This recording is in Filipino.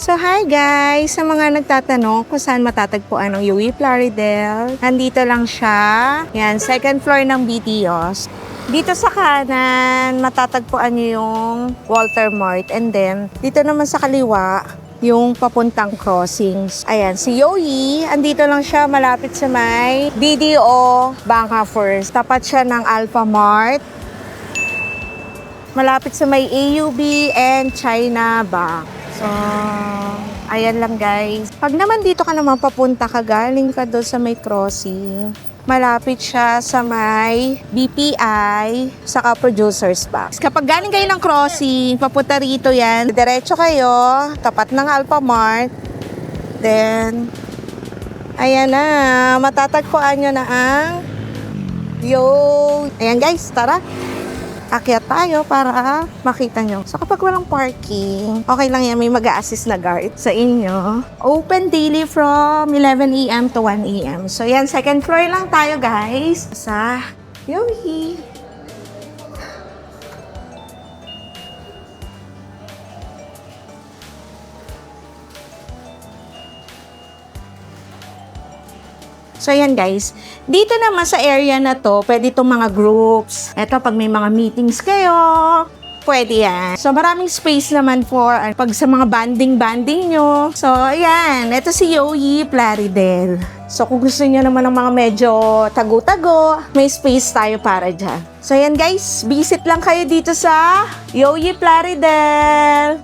So hi guys! Sa mga nagtatanong kung saan matatagpuan ang Yui Plaridel, nandito lang siya. Yan, second floor ng BTOs. Dito sa kanan, matatagpuan niyo yung Walter Mart. And then, dito naman sa kaliwa, yung papuntang crossings. Ayan, si Yui, andito lang siya malapit sa may BDO Bangka First. Tapat siya ng Alpha Mart. Malapit sa may AUB and China Bank. So, ayan lang guys. Pag naman dito ka naman papunta ka, galing ka doon sa may crossing. Malapit siya sa may BPI, saka Producers Box. Kapag galing kayo ng crossing, papunta rito yan. Diretso kayo, tapat ng Alpha Mart. Then, ayan na, matatagpuan nyo na ang Ayan guys, tara. Akyat tayo para makita nyo. So kapag walang parking, okay lang yan, may mag-a-assist na guard sa inyo. Open daily from 11 AM to 1 AM. So yan, second floor lang tayo guys. Sa Yui. So, yan guys. Dito naman sa area na to, pwede itong mga groups. Ito, pag may mga meetings kayo, pwede yan. So, maraming space naman for pag sa mga banding nyo. So, ayan. Ito si Yui Plaridel. So, kung gusto nyo naman ng mga medyo tago-tago, may space tayo para dyan. So, ayan guys. Visit lang kayo dito sa Yui Plaridel.